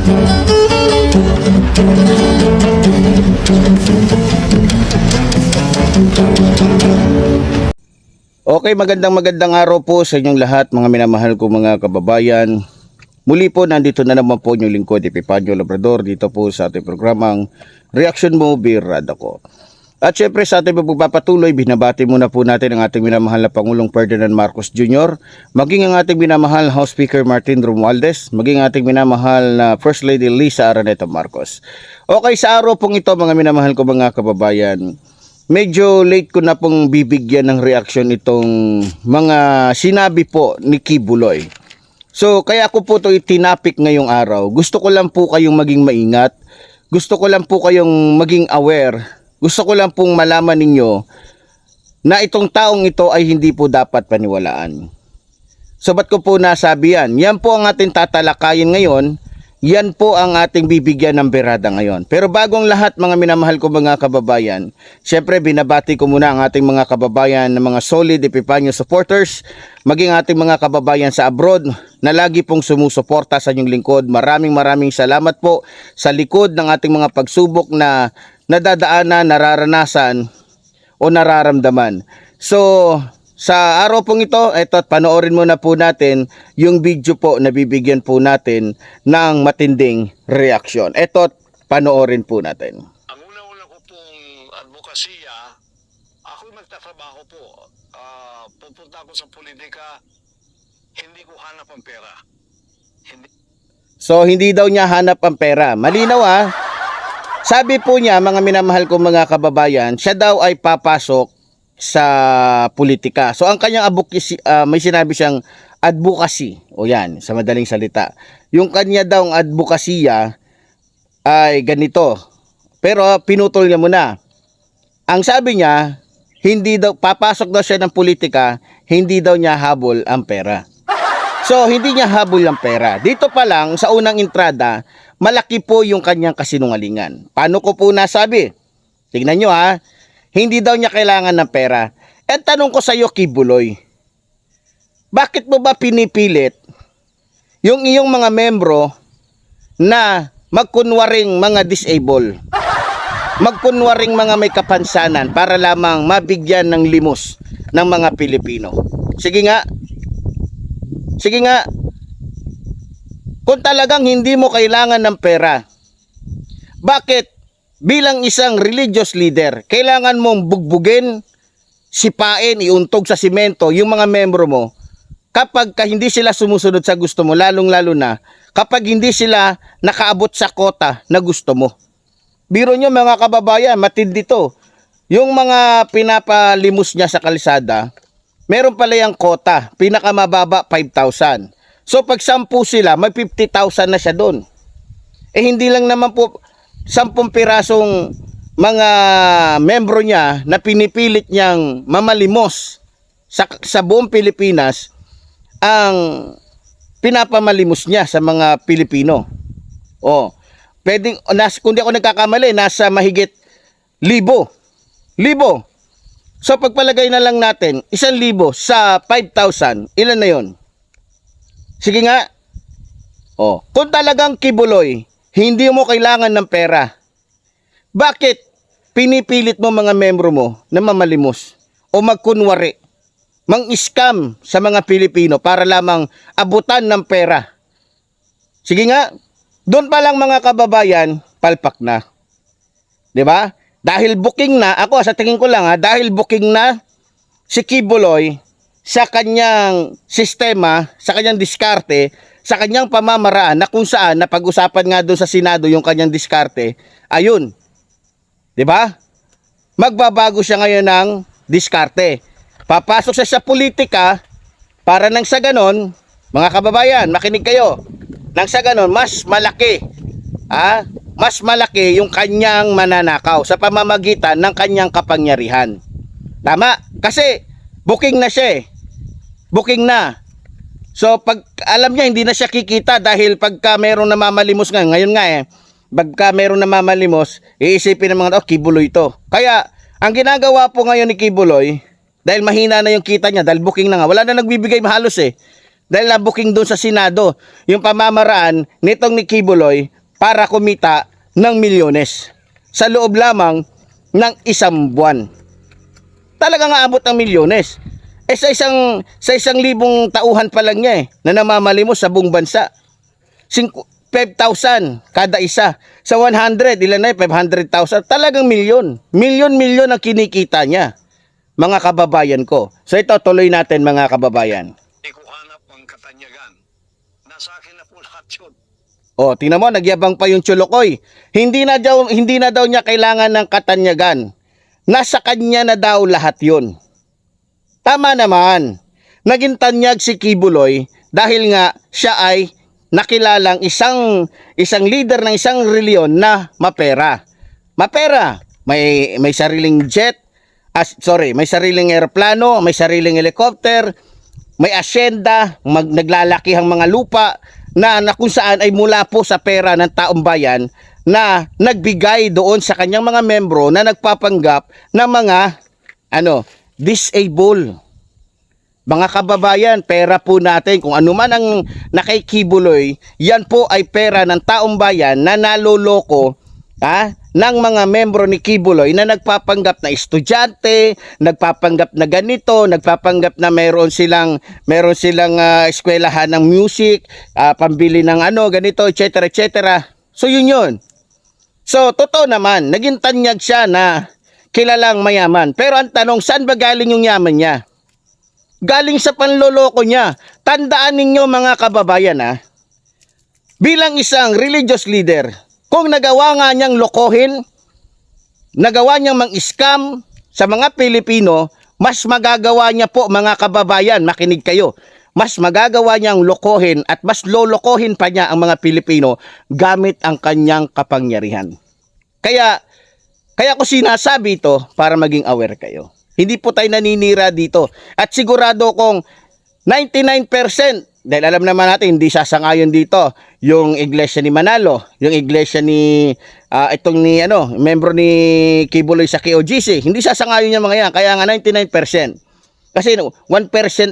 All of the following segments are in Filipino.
Okay, magandang araw po sa inyong lahat, mga minamahal ko mga kababayan. Muli po, nandito na naman po yung lingkod Epifanio Labrador dito po sa ating programang Reaction Mo Birada Ko. At syempre sa ating pagpapatuloy, binabati muna po natin ang ating minamahal na Pangulong Ferdinand Marcos Jr., maging ang ating minamahal House Speaker Martin Romualdez, maging ating minamahal na First Lady Lisa Araneta Marcos. Okay, sa araw pong ito mga minamahal ko mga kababayan, medyo late ko na pong bibigyan ng reaksyon itong mga sinabi po ni Kibuloy. So kaya ko po ito itinapik ngayong araw. Gusto ko lang po kayong maging maingat. Gusto ko lang po kayong maging aware. Gusto ko lang pong malaman ninyo na itong taong ito ay hindi po dapat paniwalaan. So ba't ko po nasabi yan? Yan po ang ating tatalakayin ngayon. Yan po ang ating bibigyan ng berada ngayon. Pero bagong lahat mga minamahal ko mga kababayan, syempre binabati ko muna ang ating mga kababayan na mga solid Epifanio supporters, maging ating mga kababayan sa abroad na lagi pong sumusuporta sa inyong lingkod. Maraming salamat po sa likod ng ating mga pagsubok na nadadaanan, nararanasan o nararamdaman. So sa araw pong ito, panoorin muna po natin yung video po na bibigyan po natin ng matinding reaksyon. Panoorin po natin. Ang una-una ko pong advokasya, ako nagtatrabaho po. Pupunta ako sa politika, hindi ko hanap ang pera. So hindi daw niya hanap ang pera. Malinaw Sabi po niya mga minamahal ko mga kababayan, siya daw ay papasok sa politika. So ang kanyang advocacy, may sinabi siyang advocacy. O yan, sa madaling salita. Yung kanya daw ang advokasya ay ganito. Pero pinutol niya muna. Ang sabi niya, hindi daw papasok daw siya ng politika, hindi daw niya habol ang pera. So hindi niya habol ang pera. Dito pa lang sa unang entrada, malaki po yung kanyang kasinungalingan. Paano ko po nasabi? Tingnan nyo hindi daw niya kailangan ng pera. At tanong ko sa iyo, Kibuloy, bakit mo ba pinipilit yung iyong mga membro na magkunwaring mga disable? Magkunwaring mga may kapansanan para lamang mabigyan ng limos ng mga Pilipino. Sige nga. Sige nga. Kung talagang hindi mo kailangan ng pera, bakit bilang isang religious leader, kailangan mong bugbugin, sipain, iuntog sa simento yung mga membro mo kapag hindi sila sumusunod sa gusto mo, lalong-lalo na kapag hindi sila nakaabot sa kota na gusto mo. Biro nyo mga kababayan, matindi to. Yung mga pinapalimos niya sa kalsada, meron pala yung kota, pinakamababa 5,000. So pag 10 sila, may 50,000 na siya doon. Hindi lang naman po 10 pirasong mga membro niya na pinipilit niyang mamalimos sa buong Pilipinas ang pinapamalimos niya sa mga Pilipino. Pwedeng, kung di ako nagkakamali, nasa mahigit 1,000. So pagpalagay na lang natin, 1,000 sa 5,000, ilan na yon? Sige nga. Kung talagang Kibuloy, hindi mo kailangan ng pera, bakit pinipilit mo mga membro mo na mamalimos o magkunwari, mang-scam sa mga Pilipino para lamang abutan ng pera? Sige nga, doon pa lang mga kababayan, palpak na. 'Di ba? Dahil booking na, ako sa tingin ko lang dahil booking na si Kibuloy sa kanyang sistema, sa kanyang diskarte, sa kanyang pamamaraan na kung saan napag-usapan nga doon sa Senado yung kanyang diskarte, ayun. 'Di ba? Magbabago siya ngayon ng diskarte. Papasok siya sa politika para nang sa ganon, mga kababayan, makinig kayo. Nang sa ganon, mas malaki. Mas malaki yung kanyang mananakaw sa pamamagitan ng kanyang kapangyarihan. Tama? Kasi booking na siya Booking na. So pag alam niya hindi na siya kikita dahil pagka merong namamalimos ngayon pagka merong namamalimos, iisipin ng mga Kibuloy to. Kaya ang ginagawa po ngayon ni Kibuloy, dahil mahina na yung kita niya, dahil booking na nga, wala na nagbibigay mahalos dahil na booking doon sa Senado, yung pamamaraan nitong ni Kibuloy para kumita ng milyones sa loob lamang ng isang buwan. Talagang aabot ng milyones. Sa isang libong tauhan pa lang niya na namamalimos sa buong bansa. 5,000 kada isa. Sa 100, ilan na 500,000. Talagang milyon. Milyon ang kinikita niya. Mga kababayan ko. So ito, tuloy natin mga kababayan. Hindi ko hanap ang katanyagan. Nasa akin na po lahat yun. O, tingnan mo, nagyabang pa yung Cholokoy. Hindi na daw niya kailangan ng katanyagan. Nasa kanya na daw lahat yun. Tama naman. Naging tanyag si Kibuloy dahil nga siya ay nakilalang isang leader ng isang reliyon na mapera. Mapera. May sariling jet, may sariling eroplano, may sariling helicopter, may asyenda, naglalakihang mga lupa na kung saan ay mula po sa pera ng taong bayan na nagbigay doon sa kanyang mga membro na nagpapanggap ng mga disable. Mga kababayan, pera po natin, kung ano man ang nakaikibuloy, yan po ay pera ng taong bayan na naloloko ng mga membro ni Kibuloy na nagpapanggap na estudyante, nagpapanggap na ganito, nagpapanggap na meron silang eskwelahan ng music, pambili ng ganito, etc. etc. So yun. So totoo naman, naging tanyag siya na kilalang mayaman. Pero ang tanong, saan ba galing yung yaman niya? Galing sa panloloko niya. Tandaan ninyo mga kababayan bilang isang religious leader, kung nagawa nga niyang lokohin, nagawa niyang mang-scam sa mga Pilipino, mas magagawa niya po mga kababayan, makinig kayo, mas magagawa niyang lokohin at mas lolokohin pa niya ang mga Pilipino gamit ang kanyang kapangyarihan. Kaya ko sinasabi ito para maging aware kayo. Hindi po tayo naninira dito. At sigurado kong 99%, dahil alam naman natin, hindi sasangayon dito yung iglesia ni Manalo, yung iglesia ni, membro ni Kibuloy sa KOGC. Hindi sasangayon yung mga yan. Kaya nga 99%. Kasi 1%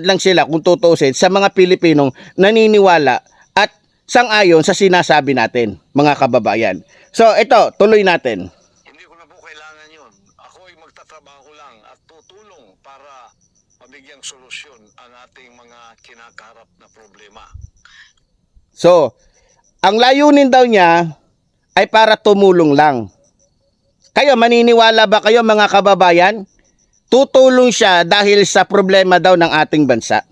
lang sila kung tutusin sa mga Pilipinong naniniwala at sang-ayon sa sinasabi natin, mga kababayan. So ito, tuloy natin. Hindi ko na po kailangan yun. Ako ay magtatrabaho lang at tutulong para mabigyang solusyon ang ating mga kinakaharap na problema. So, ang layunin daw niya ay para tumulong lang. Kayo, maniniwala ba kayo mga kababayan? Tutulong siya dahil sa problema daw ng ating bansa.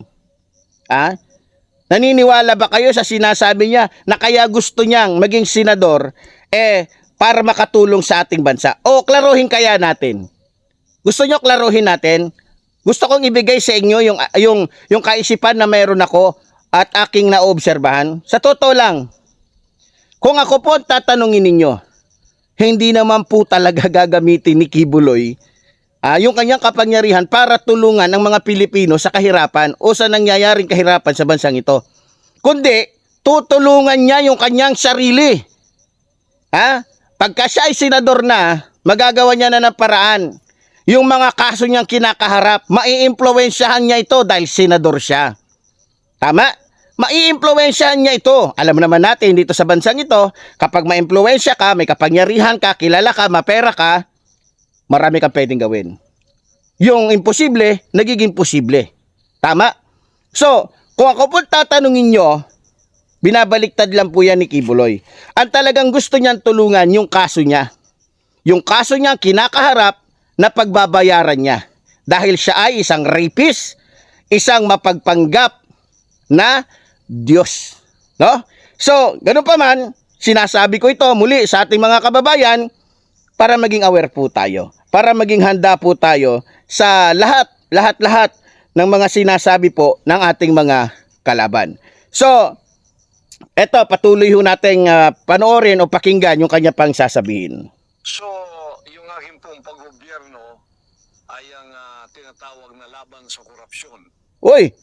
Naniniwala ba kayo sa sinasabi niya na kaya gusto niyang maging senador para makatulong sa ating bansa? O klaruhin kaya natin? Gusto niyo klaruhin natin? Gusto kong ibigay sa inyo yung kaisipan na mayroon ako at aking naobserbahan. Sa totoo lang, kung ako po tatanungin ninyo, hindi naman po talaga gagamitin ni Kibuloy yung kanyang kapangyarihan para tulungan ng mga Pilipino sa kahirapan o sa nangyayaring kahirapan sa bansang ito. Kundi, tutulungan niya yung kanyang sarili. Pagka siya ay senador na, magagawa niya na ng paraan. Yung mga kaso niyang kinakaharap, maiimpluwensyahan niya ito dahil senador siya. Tama? Maiimpluwensyahan niya ito. Alam naman natin dito sa bansang ito, kapag maimpluwensya ka, may kapangyarihan ka, kilala ka, mapera ka, marami kang pwedeng gawin. Yung imposible, nagiging posible. Tama? So, kung ako po tatanungin nyo, binabaliktad lang po yan ni Kibuloy. Ang talagang gusto niyang tulungan yung kaso niya. Yung kaso niya kinakaharap na pagbabayaran niya. Dahil siya ay isang rapist, isang mapagpanggap na Diyos. No? So, ganun pa man, sinasabi ko ito muli sa ating mga kababayan para maging aware po tayo. Para maging handa po tayo sa lahat ng mga sinasabi po ng ating mga kalaban. So, eto, patuloy ho nating panoorin o pakinggan yung kanya pang sasabihin. So, yung aking pong paggobyerno ay ang tinatawag na laban sa korupsyon. Uy,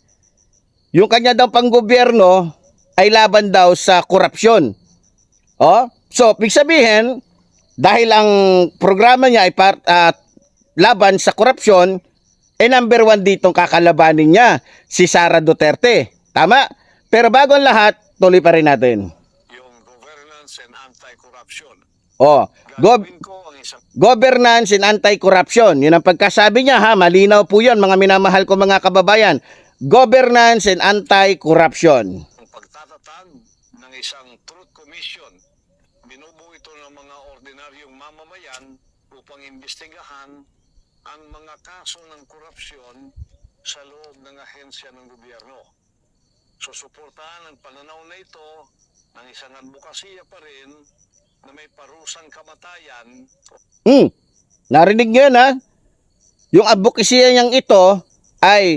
yung kanya daw panggobyerno ay laban daw sa korupsyon. So, ibig sabihin, dahil ang programa niya ay laban sa korupsyon, number 1 ditong kakalabanin niya, si Sara Duterte. Tama? Pero bago ang lahat, tuloy pa rin natin. Yung governance and anti-corruption. Oh, Gagawin ko ang isang governance and anti-corruption. Yun ang pagkasabi niya ha, malinaw po yun mga minamahal ko mga kababayan. Governance and anti-corruption. pagtatatag ng isang truth commission. Binubuo ito ng mga ordinaryong mamamayan upang imbestigahan ang mga kaso ng korupsyon sa loob ng ahensya ng gobyerno. Susuportahan ang pananaw na ito ng isang advokasya pa rin na may parusang kamatayan. Narinig niyo yun ha? Yung advocacy niyang ito ay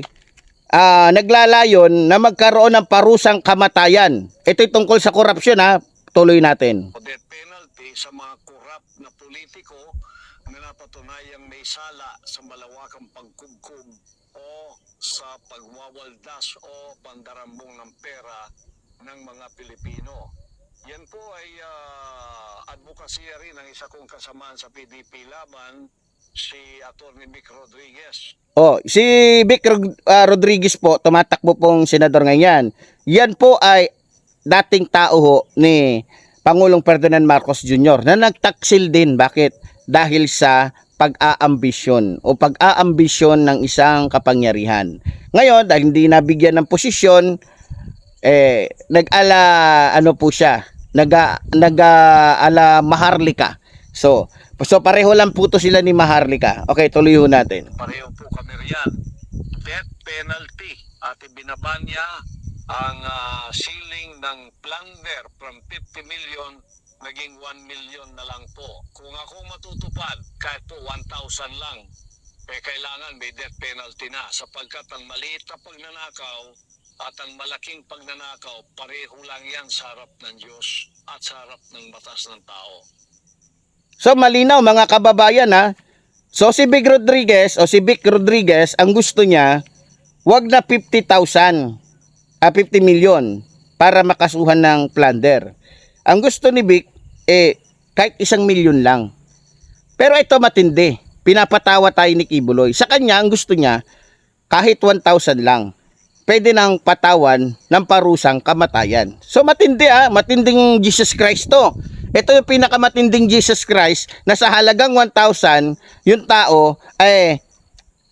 naglalayon na magkaroon ng parusang kamatayan. Ito'y tungkol sa korupsyon ha. Tuloy natin. O death penalty sa mga korap na politiko na napatunayang may sala sa malawakang pagkubkub o sa pagwawaldas o pandarambong ng pera ng mga Pilipino. Yan po ay advokasya rin ng isa kong kasamaan sa PDP laban, si Atty. Vic Rodriguez. Oh, si Vic Rodriguez po, tumatakbo pong senador ngayon. Yan po ay dating tao ho ni Pangulong Ferdinand Marcos Jr. na nagtaksil din. Bakit? Dahil sa pag-aambisyon o pag-aambisyon ng isang kapangyarihan. Ngayon, dahil hindi nabigyan ng posisyon, ano po siya, ala Maharlika. So pareho lang po to sila ni Maharlika. Okay, tuloy ho natin. Pareho po kami riyan. Death penalty at ibinaban niya ang ceiling ng plunder from 50 million naging 1 million na lang po. Kung ako matutupad, kahit po 1,000 lang, kailangan may death penalty na sapagkat ang maliit na pagnanakaw at ang malaking pagnanakaw, pareho lang yan sa harap ng Diyos at sa harap ng batas ng tao. So malinaw mga kababayan ha. So si Vic Rodriguez, ang gusto niya, wag na 50,000, 50 million para makasuhan ng plunder. Ang gusto ni Vic, kahit 1 milyon lang. Pero ito matindi. Pinapatawa tayo ni Kibuloy. Sa kanya, ang gusto niya, kahit 1,000 lang. Pwede nang patawan ng parusang kamatayan. So matindi matinding Jesus Christ to. Ito yung pinakamatinding Jesus Christ na sa halagang 1,000, yung tao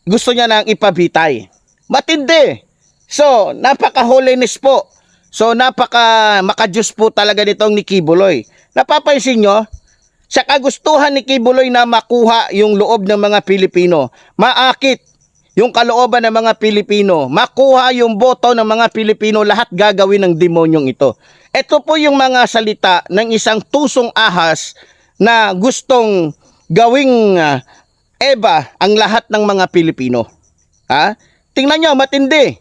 gusto niya nang ipabitay. Matindi. So, napaka-holiness po. So, maka-Diyos po talaga nitong ni Kibuloy. Napapansin nyo, sa kagustuhan ni Kibuloy na makuha yung loob ng mga Pilipino, maakit yung kalooban ng mga Pilipino, makuha yung boto ng mga Pilipino, lahat gagawin ng demonyong ito. Ito po yung mga salita ng isang tusong ahas na gustong gawing Eva ang lahat ng mga Pilipino. Ha? Tingnan nyo, matindi.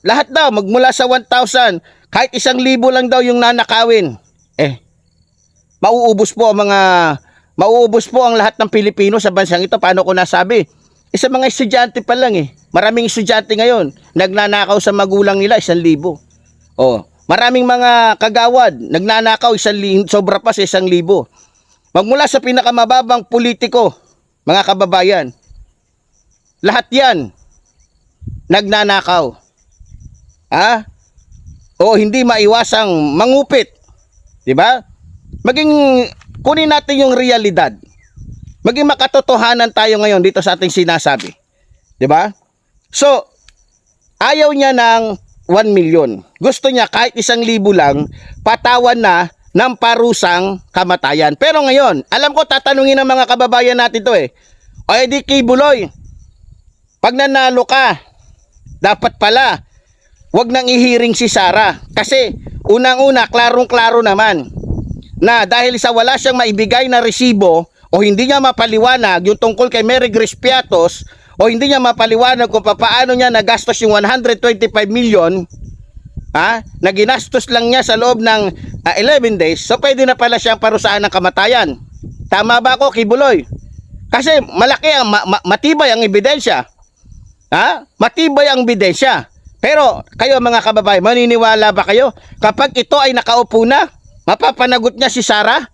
Lahat daw, magmula sa 1,000, kahit 1,000 lang daw yung nanakawin. Mauubos po ang lahat ng Pilipino sa bansang ito. Paano ko nasabi? Sa mga estudyante pa lang Maraming estudyante ngayon, nagnanakaw sa magulang nila 1,000. Maraming mga kagawad, nagnanakaw 1,000, sobra pa sa 1,000. Magmula sa pinakamababang politiko, mga kababayan, lahat yan, nagnanakaw. Hindi maiwasang mangupit. Diba? Kunin natin yung realidad. Maging makatotohanan tayo ngayon dito sa ating sinasabi. Diba? So, ayaw niya ng 1 million. Gusto niya kahit 1,000 lang, patawan na ng parusang kamatayan. Pero ngayon, alam ko tatanungin ng mga kababayan natin to di Kibuloy, pag nanalo ka, dapat pala, wag nang ihiring si Sara. Kasi, unang-una, klarong-klaro naman, na dahil sa wala siyang maibigay na resibo, o hindi niya mapaliwanag yung tungkol kay Mary Grace Piatos, o hindi niya mapaliwanag kung paano niya nagastos yung 125 million, na ginastos lang niya sa loob ng 11 days, so pwede na pala siyang parusahan ng kamatayan. Tama ba ako, Kibuloy? Kasi malaki matibay ang ebidensya. Matibay ang ebidensya. Pero kayo mga kababayan, maniniwala ba kayo kapag ito ay nakaupo na, mapapanagot niya si Sara?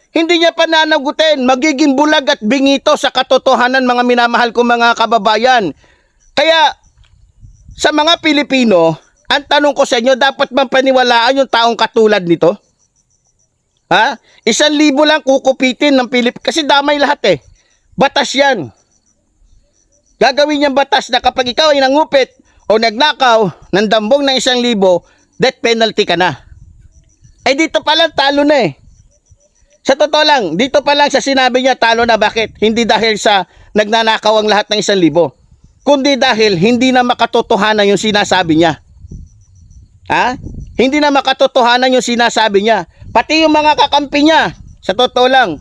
Hindi niya pananagutin. Magiging bulag at bingito sa katotohanan, mga minamahal ko mga kababayan. Kaya sa mga Pilipino, ang tanong ko sa inyo, dapat bang paniwalaan yung taong katulad nito? Ha? 1,000 lang kukupitin ng kasi damay lahat eh. Batas yan. Gagawin niyang batas na kapag ikaw ay nangupit o nagnakaw ng dambong ng 1,000, death penalty ka na. Eh dito pa lang talo na eh. Sa totoo lang, dito pa lang sa sinabi niya talo na. Bakit? Hindi dahil sa nagnanakaw ang lahat ng 1,000, kundi dahil hindi na makatotohanan yung sinasabi niya. Ha? Hindi na makatotohanan yung sinasabi niya. Pati yung mga kakampi niya, sa totoo lang,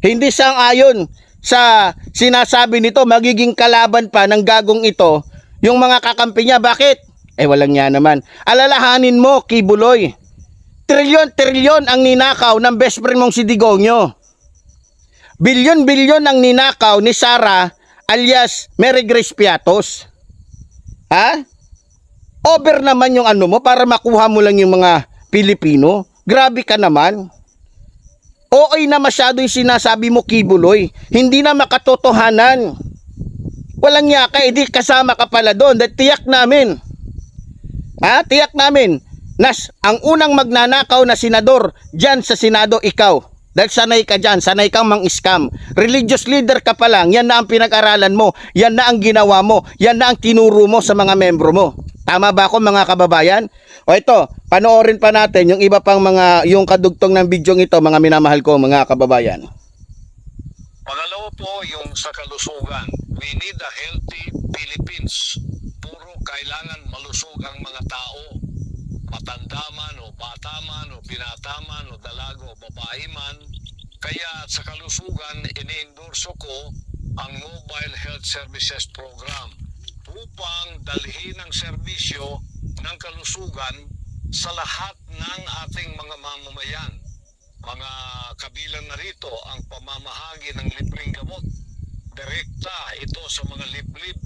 hindi sang-ayon sa sinasabi nito. Magiging kalaban pa ng gagong ito yung mga kakampi niya. Bakit? Eh walang niya naman. Alalahanin mo, Kibuloy, trilyon ang ninakaw ng best friend mong si Digongyo. Bilyon ang ninakaw ni Sara alias Mary Grace Piatos. Ha? Over naman yung ano mo para makuha mo lang yung mga Pilipino. Grabe ka naman. OA na masyado yung sinasabi mo, Kibuloy. Hindi na makatotohanan. Walang niya ka, edi kasama ka pala doon. Tiyak namin. Ha? Tiyak namin. Ang unang magnanakaw na senador dyan sa Senado, ikaw. Dahil sanay ka dyan, sanay kang mang-scam. Religious leader ka pa lang, yan na ang pinag-aralan mo, yan na ang ginawa mo, yan na ang tinuro mo sa mga membro mo. Tama ba ako mga kababayan? O ito, panoorin pa natin yung iba pang yung kadugtong ng bidyong ito, mga minamahal ko mga kababayan. Pangalawa po, yung sa kalusugan. We need a healthy Philippines. Puro kailangan malusog ang mga tao. Matanda man o bata man o binata man o dalago o babae man. Kaya sa kalusugan, ini-endorso ko ang Mobile Health Services Program upang dalhin ang serbisyo ng kalusugan sa lahat ng ating mga mamamayan. Mga kabilang na rito ang pamamahagi ng libreng gamot. Direkta ito sa mga liblib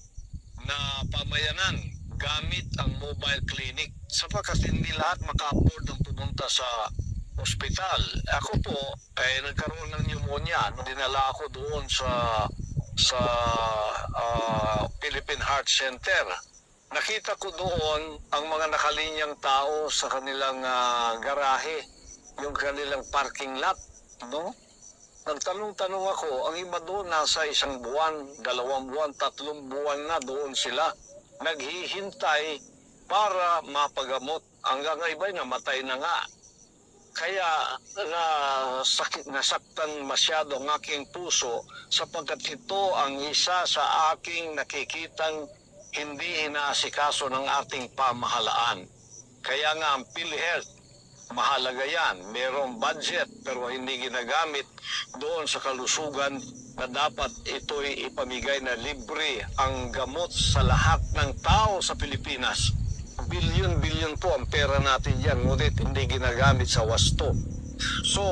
na pamayanan gamit ang mobile clinic sapagkat hindi lahat maka-afford ng pumunta sa ospital. Ako po ay nagkaroon ng pneumonia nung dinala ako doon sa Philippine Heart Center. Nakita ko doon ang mga nakalinyang tao sa kanilang garahe, yung kanilang parking lot, no? Nagtanong-tanong ako, ang iba doon nasa 1 buwan, 2 buwan, 3 buwan na doon sila. Naghihintay para mapagamot. Hanggang iba'y namatay na nga. Kaya nasaktan masyado ang aking puso sapagkat ito ang isa sa aking nakikitang hindi inaasikaso ng ating pamahalaan. Kaya nga ang PhilHealth, mahalaga yan. Merong budget pero hindi ginagamit doon sa kalusugan na dapat ito'y ipamigay na libre ang gamot sa lahat ng tao sa Pilipinas. Bilyon po ang pera natin yan, ngunit hindi ginagamit sa wasto. So,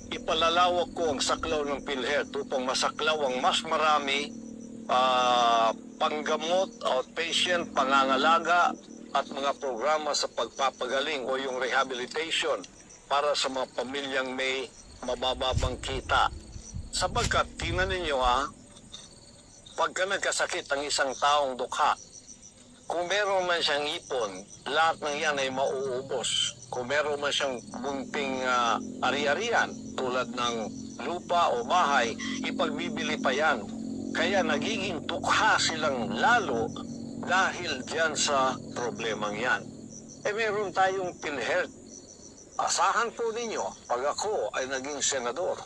ipalalawak ko ang saklaw ng PhilHealth upang masaklaw ang mas marami panggamot, outpatient, pangangalaga at mga programa sa pagpapagaling o yung rehabilitation para sa mga pamilyang may mabababang kita. Sapagkat, tingnan ninyo pagka nagkasakit ang isang taong dukha, kung meron man siyang ipon, lahat ng yan ay mauubos. Kung meron man siyang bunting ari-arian, tulad ng lupa o bahay, ipagbibili pa yan. Kaya nagiging dukha silang lalo dahil dyan sa problemang yan. Meron tayong PhilHealth. Asahan po ninyo, pag ako ay naging senador,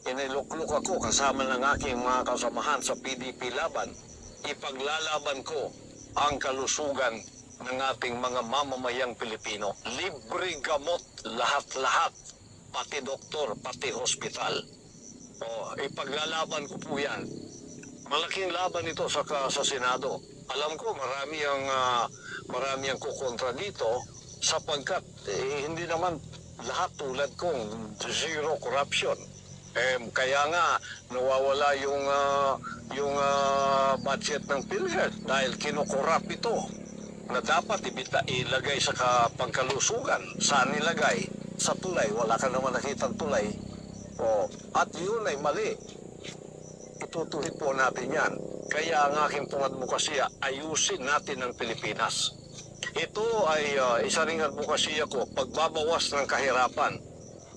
inilukluk ako kasama ng aking mga kasamahan sa PDP laban, ipaglalaban ko ang kalusugan ng ating mga mamamayang Pilipino. Libre gamot, lahat-lahat, pati doktor, pati hospital. Ipaglalaban ko po yan. Malaking laban ito sa Senado. Alam ko marami ang kukontra dito sapagkat hindi naman lahat tulad kong zero corruption. Kaya nga nawawala yung budget ng PhilHealth dahil kinukorap ito na dapat ilagay sa pangkalusugan. Saan nilagay? Sa tulay. Wala ka naman nakitang tulay. At yun ay mali. Itutuhid po natin yan. Kaya ang aking advokasya, ayusin natin ang Pilipinas. Ito ay isa ring advokasya ko, pagbabawas ng kahirapan.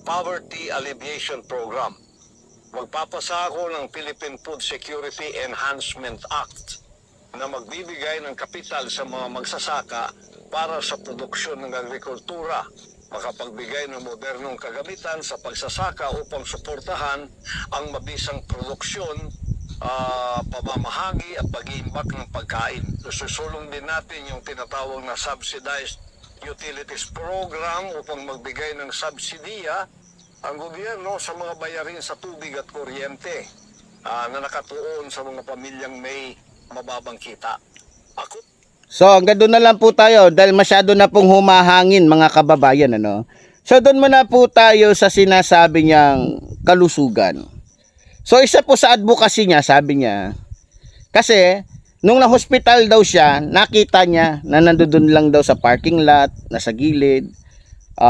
Poverty Alleviation Program. Magpapasa ako ng Philippine Food Security Enhancement Act na magbibigay ng kapital sa mga magsasaka para sa produksyon ng agrikultura, makapagbigay ng modernong kagamitan sa pagsasaka upang suportahan ang mabisang produksyon, pamamahagi at pag-iimbak ng pagkain. Susulong din natin yung tinatawag na subsidized utilities program upang magbigay ng subsidiya ang gobyerno sa mga bayarin sa tubig at kuryente na nakatuon sa mga pamilyang may mababang kita. So hanggang doon na lang po tayo dahil masyado na pong humahangin mga kababayan, ano. So doon muna po tayo sa sinasabi niyang kalusugan. So isa po sa advocacy niya, sabi niya, kasi nung na-hospital daw siya, nakita niya na nandoon lang daw sa parking lot, nasa gilid,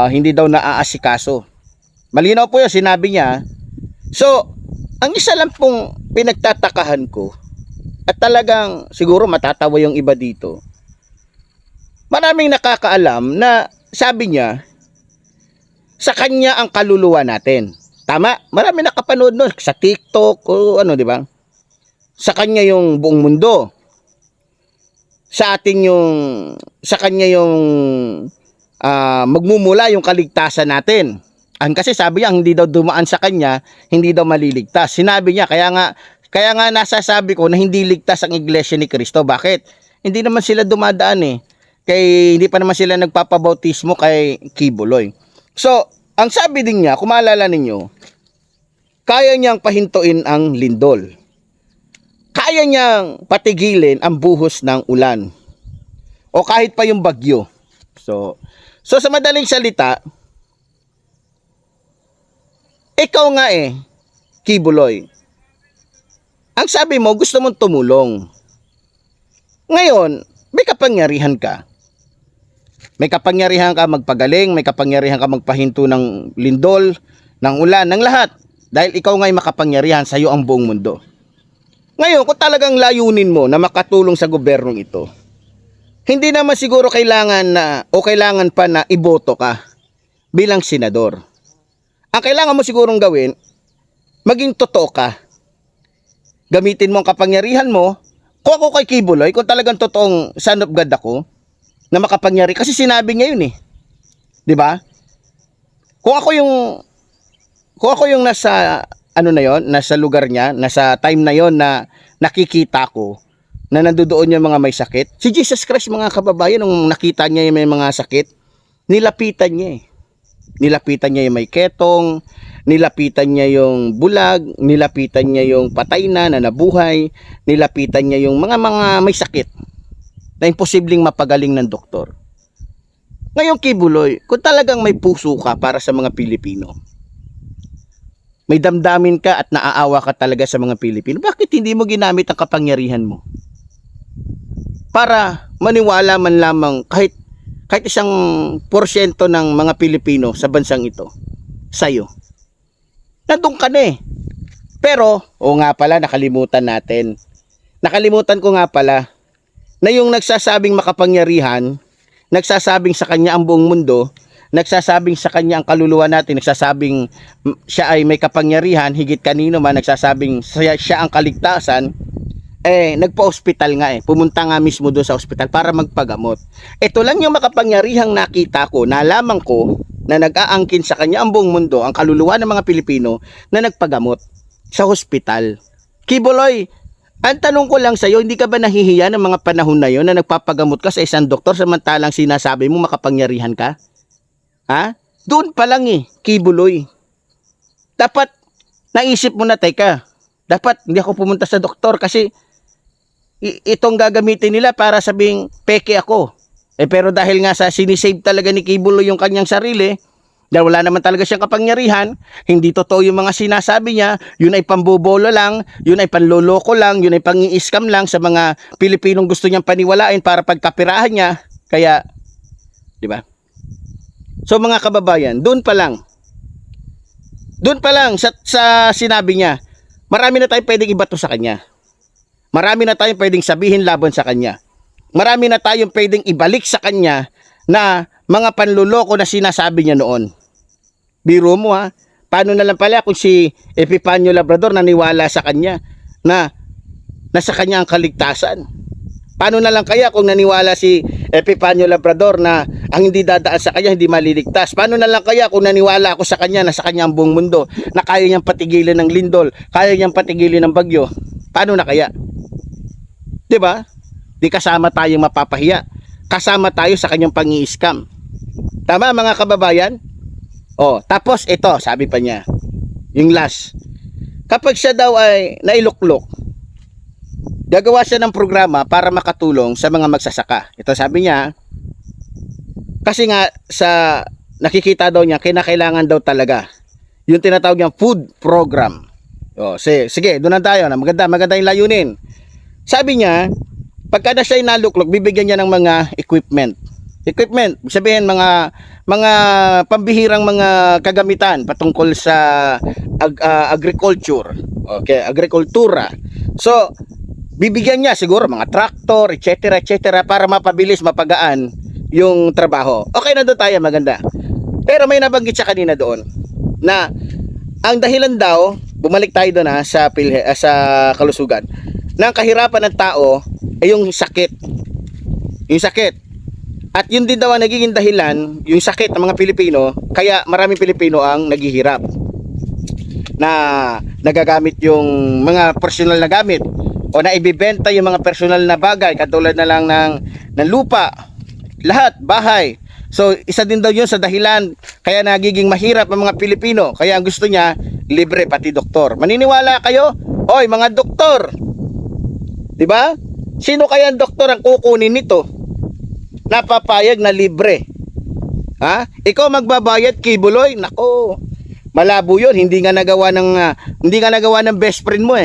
hindi daw naaasikaso. Malinaw po yun, sinabi niya. So, ang isa lang pong pinagtatakahan ko, at talagang siguro matatawa yung iba dito, maraming nakakaalam na sabi niya, sa kanya ang kaluluwa natin. Tama, marami nakapanood nun sa TikTok o ano, di ba? Sa kanya yung buong mundo. Sa kanya yung magmumula yung kaligtasan natin. Kasi sabi niya, hindi daw dumaan sa kanya, hindi daw maliligtas. Sinabi niya, kaya nga nasasabi ko na hindi ligtas ang Iglesia ni Cristo. Bakit? Hindi naman sila dumadaan eh. Hindi pa naman sila nagpapabautismo kay Kibuloy. So, ang sabi din niya, kung maalala ninyo, kaya niyang pahintuin ang lindol. Kaya niyang patigilin ang buhos ng ulan. O kahit pa yung bagyo. So sa madaling salita, ikaw nga Kibuloy, ang sabi mo, gusto mong tumulong. Ngayon, may kapangyarihan ka. May kapangyarihan ka magpagaling, may kapangyarihan ka magpahinto ng lindol, ng ulan, ng lahat. Dahil ikaw nga'y makapangyarihan, sa iyo ang buong mundo. Ngayon, kung talagang layunin mo na makatulong sa gobyernong ito, hindi naman siguro kailangan pa na iboto ka bilang senador. Ang kailangan mo sigurong gawin, maging totoo ka. Gamitin mo ang kapangyarihan mo. Kung ako kay Kibuloy, kung talagang totoong son of God ako, na makapangyari, kasi sinabi niya yun 'di ba? Kung ako yung nasa nasa lugar niya, nasa time na yon na nakikita ko na nandoon yung mga may sakit. Si Jesus Christ, mga kababayan, nung nakita niya yung may mga sakit, nilapitan niya Nilapitan niya yung may ketong, nilapitan niya yung bulag, nilapitan niya yung patay na nabuhay, nilapitan niya yung mga may sakit na imposibleng mapagaling ng doktor. Ngayon, Kibuloy, kung talagang may puso ka para sa mga Pilipino, may damdamin ka at naaawa ka talaga sa mga Pilipino, bakit hindi mo ginamit ang kapangyarihan mo para maniwala man lamang kahit 1% ng mga Pilipino sa bansang ito sa'yo? Nandun ka na Pero, nga pala, nakalimutan ko nga pala na yung nagsasabing makapangyarihan, nagsasabing sa kanya ang buong mundo, nagsasabing sa kanya ang kaluluwa natin, nagsasabing siya ay may kapangyarihan, higit kanino man, nagsasabing siya ang kaligtasan, nagpa-hospital nga pumunta nga mismo doon sa hospital para magpagamot. Ito lang yung makapangyarihang nakita ko, nalaman ko, na nag-aangkin sa kanya ang buong mundo, ang kaluluwa ng mga Pilipino, na nagpagamot sa hospital. Kibuloy, ang tanong ko lang sa'yo, hindi ka ba nahihiya ng mga panahon na yon na nagpapagamot ka sa isang doktor samantalang sinasabi mo makapangyarihan ka? Ha? Doon pa lang Kibuloy. Dapat naisip mo na, teka, dapat hindi ako pumunta sa doktor kasi itong gagamitin nila para sabing peke ako. Pero dahil nga sa sinisave talaga ni Kibuloy yung kanyang sarili, dahil wala naman talaga siyang kapangyarihan, hindi totoo yung mga sinasabi niya, yun ay pambobolo lang, yun ay panloloko lang, yun ay pangi-scam lang sa mga Pilipinong gusto niyang paniwalain para pagkapirahan niya. Kaya, di ba? So mga kababayan, doon pa lang sa sinabi niya, marami na tayong pwedeng ibato sa kanya. Marami na tayong pwedeng sabihin laban sa kanya. Marami na tayong pwedeng ibalik sa kanya na mga panluloko na sinasabi niya noon. Biro mo ha. Paano na lang pala kung si Epifanio Labrador naniwala sa kanya na nasa kanya ang kaligtasan? Paano na lang kaya kung naniwala si Epifanio Labrador na ang hindi dadaan sa kanya hindi maliligtas? Paano na lang kaya kung naniwala ako sa kanya na sa kanya ang buong mundo, na kaya niyang patigilin ng lindol, kaya niyang patigilin ng bagyo? Paano na kaya? 'Di ba? Di kasama tayong mapapahiya. Kasama tayo sa kanyang pangi-scam. Tama mga kababayan? Tapos ito, sabi pa niya, yung last. Kapag siya daw ay nailuklok, gagawa siya ng programa para makatulong sa mga magsasaka. Ito sabi niya, kasi nga sa nakikita daw niya, kinakailangan daw talaga yung tinatawag niyang food program. Sige, doon na tayo. Maganda yung layunin. Sabi niya, pagka na siya ay naluklok, bibigyan niya ng mga equipment, sabihin mga pambihirang mga kagamitan patungkol sa agriculture. Okay, agrikultura. So, bibigyan niya siguro mga traktor, etc., para mapabilis, mapagaan yung trabaho. Okay na doon tayo, maganda. Pero may nabanggit siya kanina doon na ang dahilan daw, bumalik tayo doon sa kalusugan, ng kahirapan ng tao ay yung sakit. Yung sakit. At yun din daw ang nagiging dahilan, yung sakit ng mga Pilipino, kaya maraming Pilipino ang naghihirap. Na nagagamit yung mga personal na gamit o na ibibenta yung mga personal na bagay, katulad na lang ng lupa, lahat, bahay. So, isa din daw yun sa dahilan kaya nagiging mahirap ang mga Pilipino. Kaya ang gusto niya, libre pati doktor. Maniniwala kayo? Oy, mga doktor! Diba? Sino kaya ang doktor ang kukunin nito? Napapayag na libre. Ha? Ikaw magbabayad, Kibuloy? Nako, malabo yun. Hindi nga nagawa ng best friend mo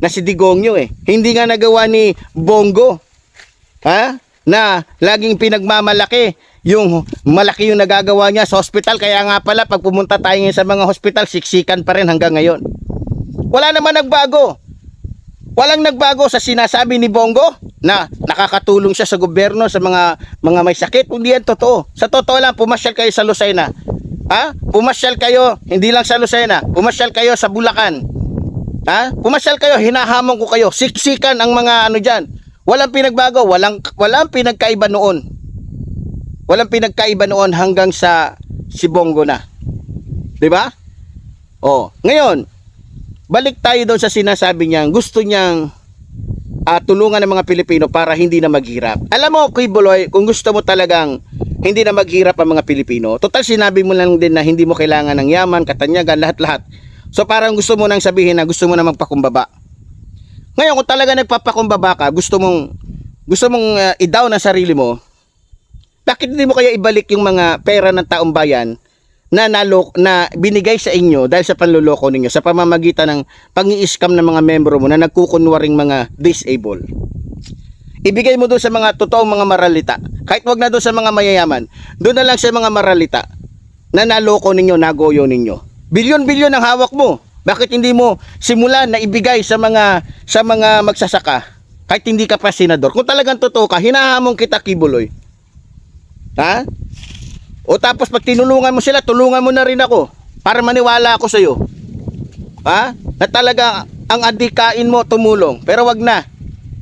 na si Digongyo Hindi nga nagawa ni Bongo. Ha? Na laging pinagmamalaki yung malaki yung nagagawa niya sa hospital. Kaya nga pala pag pumunta tayo sa mga hospital, siksikan pa rin hanggang ngayon. Wala naman nagbago. Walang nagbago sa sinasabi ni Bongo na nakakatulong siya sa gobyerno sa mga may sakit. Hindi yan totoo. Sa totoo lang, pumasyal kayo sa Lucena. Ha? Pumasyal kayo, hindi lang sa Lucena. Pumasyal kayo sa Bulacan. Ha? Pumasyal kayo, hinahamon ko kayo. Siksikan ang mga dyan. Walang pinagbago, walang pinagkaiba noon. Walang pinagkaiba noon hanggang sa si Bongo na. 'Di ba? Ngayon, balik tayo doon sa sinasabi niya, gusto niyang tulungan ng mga Pilipino para hindi na maghirap. Alam mo, Kuy Buloy, kung gusto mo talagang hindi na maghirap ang mga Pilipino, total sinabi mo lang din na hindi mo kailangan ng yaman, katanyagan, lahat-lahat. So parang gusto mo nang sabihin na gusto mo na magpakumbaba. Ngayon, kung talaga nagpapakumbaba ka, gusto mong i-down ang sarili mo, bakit hindi mo kaya ibalik yung mga pera ng taong bayan na binigay sa inyo dahil sa panluloko ninyo sa pamamagitan ng pang-i-scam ng mga membro mo na nagkukunwaring mga disabled? Ibigay mo doon sa mga totoong mga maralita. Kahit wag na doon sa mga mayayaman, doon na lang sa mga maralita na naloko ninyo, nagoyo ninyo. Bilyon-bilyon ang hawak mo. Bakit hindi mo simulan na ibigay sa mga magsasaka kahit hindi ka pa senador? Kung talagang totoo ka, hinahamon kita, Kibuloy. Ha? O tapos pag tinulungan mo sila, tulungan mo na rin ako para maniwala ako sa iyo. Ha? Na talaga ang adikain mo tumulong. Pero wag na.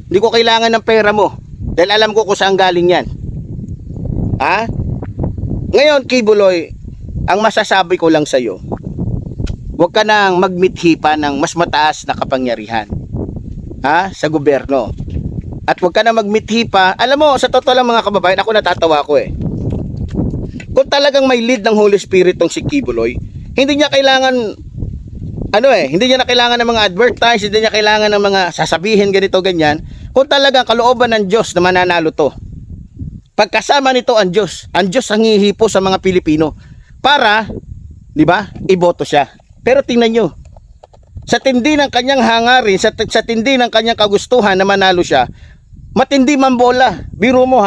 Hindi ko kailangan ng pera mo dahil alam ko kung saan galing yan. Ha? Ngayon, Kibuloy, ang masasabi ko lang sa iyo, huwag ka nang magmithi pa ng mas mataas na kapangyarihan, ha, sa gobyerno. At huwag ka nang magmithi pa. Alam mo, sa totoo lang mga kababayan, ako natatawa ko Kung talagang may lead ng Holy Spirit tong si Kibuloy, hindi niya kailangan hindi niya na kailangan ng mga advertise, hindi niya kailangan ng mga sasabihin ganito ganyan. Kung talagang kalooban ng Diyos na mananalo to, pagkasama nito ang Diyos ang hihipo sa mga Pilipino para, di ba, iboto siya. Pero tingnan nyo, sa tindi ng kanyang hangarin, sa tindi ng kanyang kagustuhan na manalo siya, matindi mambola. Biro mo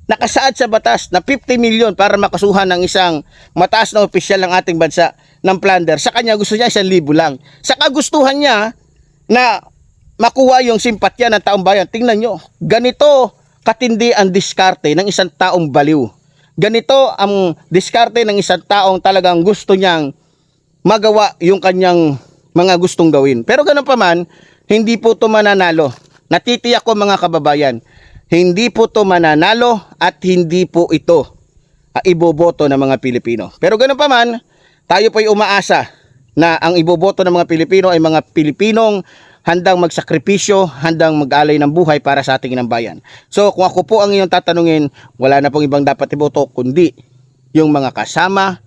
nakasaad sa batas na 50 million para makasuhan ng isang mataas na opisyal ng ating bansa ng plunder. Sa kanya gusto niya 1,000 lang. Sa kagustuhan niya na makuha yung simpatya ng taong bayan, tingnan nyo, ganito katindi ang diskarte ng isang taong baliw Ganito ang diskarte ng isang taong talagang gusto niyang magawa yung kanyang mga gustong gawin. Pero ganun pa man, hindi po to mananalo. Natitiyak ko mga kababayan, hindi po to mananalo at hindi po ito iboboto ng mga Pilipino. Pero ganun pa man, tayo po ay umaasa na ang iboboto ng mga Pilipino ay mga Pilipinong handang magsakripisyo, handang mag-alay ng buhay para sa ating bayan. So kung ako po ang iyong tatanungin, wala na pong ibang dapat iboto kundi yung mga kasama,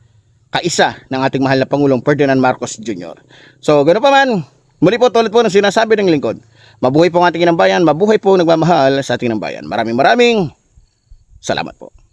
kaisa ng ating mahal na Pangulong Ferdinand Marcos Jr. So ganoon pa man, muli po tulad po ng sinasabi ng lingkod, mabuhay po ang ating bayan, mabuhay po nagmamahal sa ating bayan. Maraming salamat po.